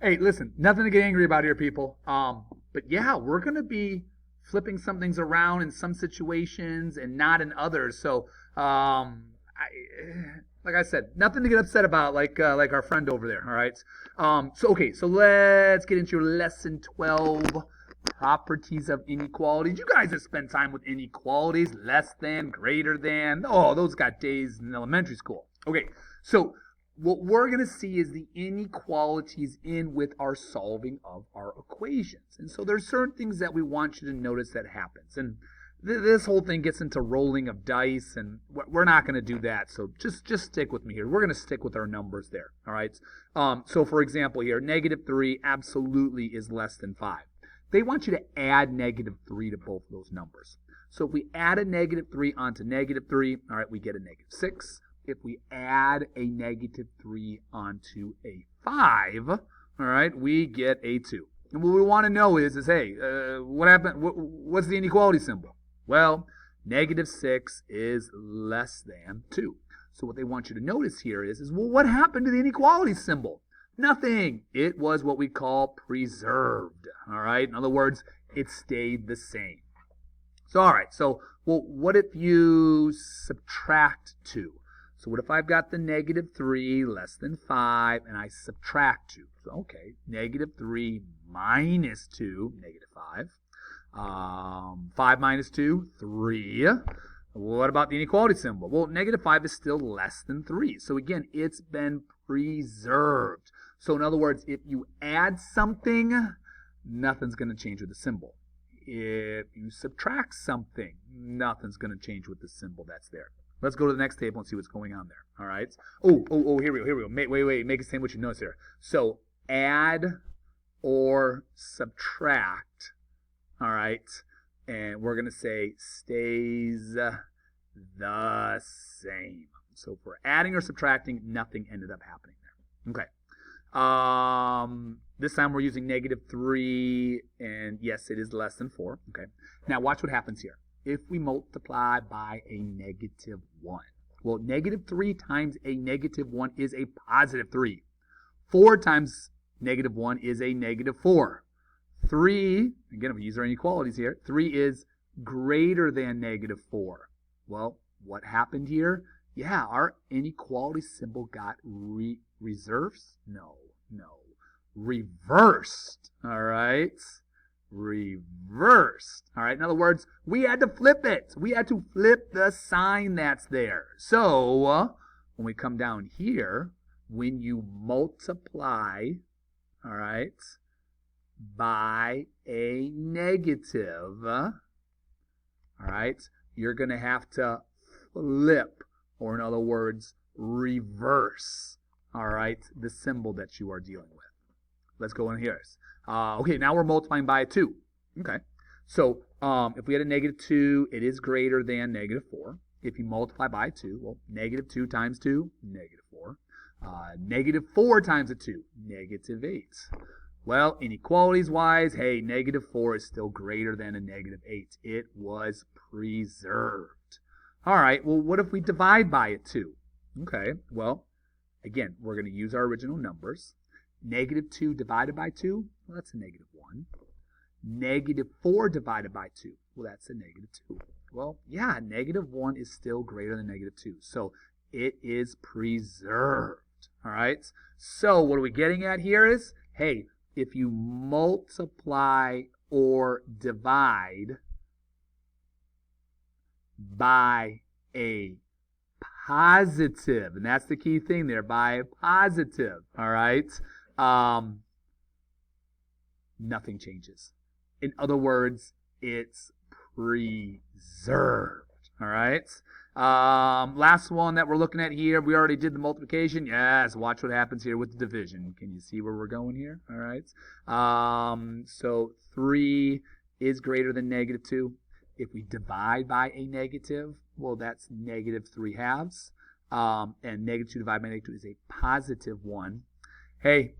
Hey, listen, nothing to get angry about here, people. But yeah, we're gonna be flipping some things around in some situations and not in others. So, like I said, nothing to get upset about, like our friend over there. All right. So let's get into your lesson 12, properties of inequalities. You guys have spent time with inequalities, less than, greater than. Oh, those got days in elementary school. Okay, so what we're going to see is the inequalities in with our solving of our equations. And so there's certain things that we want you to notice that happens. And this whole thing gets into rolling of dice, and we're not going to do that. So just stick with me here. We're going to stick with our numbers there. All right. So for example here, -3 absolutely is less than 5. They want you to add -3 to both of those numbers. So if we add a -3 onto -3, all right, we get a -6. If we add a -3 onto a 5, all right, we get a 2. And what we want to know is hey, what happened? What's the inequality symbol? Well, -6 is less than 2. So what they want you to notice here is well, what happened to the inequality symbol? Nothing. It was what we call preserved. All right. In other words, it stayed the same. So, all right. So, well, what if you subtract 2? So what if I've got the -3 less than 5 and I subtract 2? So, okay, -3 minus 2, -5. 5 minus 2, 3. What about the inequality symbol? Well, -5 is still less than 3. So again, it's been preserved. So in other words, if you add something, nothing's going to change with the symbol. If you subtract something, nothing's going to change with the symbol that's there. Let's go to the next table and see what's going on there. All right. Here we go. Wait. Make it same what you notice here. So add or subtract. All right. And we're going to say stays the same. So for adding or subtracting, nothing ended up happening there. Okay. This time we're using -3, and yes, it is less than 4. Okay. Now watch what happens here. If we multiply by a -1, well, -3 times a -1 is a +3. 4 times -1 is a -4. 3, again, if we use our inequalities here, 3 is greater than -4. Well, what happened here? Yeah, our inequality symbol got reversed. All right? Reversed. All right? In other words, we had to flip it. We had to flip the sign that's there. So, when we come down here, when you multiply, all right, by a negative, all right, you're going to have to flip, or in other words, reverse, all right, the symbol that you are dealing with. Let's go in here. Okay, now we're multiplying by a 2. Okay, so if we had a -2, it is greater than -4. If you multiply by 2, well, -2 times 2, -4. -4 times a 2, -8. Well, inequalities-wise, hey, -4 is still greater than a -8. It was preserved. All right, well, what if we divide by it too? Okay, well, again, we're going to use our original numbers. -2 divided by 2, well, that's a -1. -4 divided by 2, well, that's a -2. Well, yeah, -1 is still greater than -2, so it is preserved. All right, so what are we getting at here is, hey, if you multiply or divide by a positive, and that's the key thing there, by a positive, all right, nothing changes. In other words, it's preserved, all right? Last one that we're looking at here, we already did the multiplication. Yes, watch what happens here with the division. Can you see where we're going here? All right. So 3 is greater than -2. If we divide by a negative, well, that's -3/2. And -2 divided by -2 is a +1. Hey,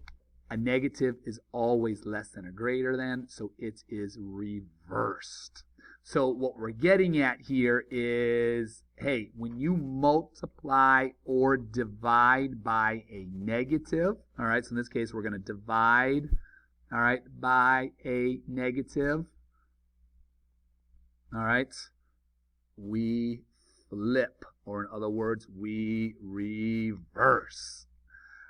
a negative is always less than or greater than, so it is reversed. So what we're getting at here is hey, when you multiply or divide by a negative, all right, so in this case, we're going to divide, all right, by a negative, all right, we flip, or in other words, we reverse.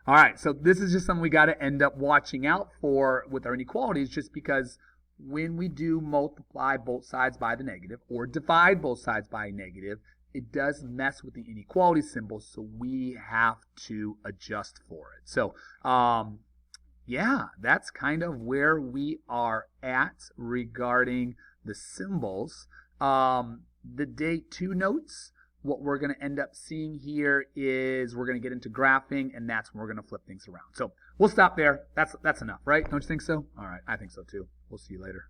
All right, so this is just something we got to end up watching out for with our inequalities, just because when we do multiply both sides by the negative or divide both sides by a negative, it does mess with the inequality symbol, so we have to adjust for it. So, yeah, that's kind of where we are at regarding the symbols. The day 2 notes, what we're going to end up seeing here is we're going to get into graphing, and that's when we're going to flip things around. So we'll stop there. That's enough, right? Don't you think so? All right, I think so too. We'll see you later.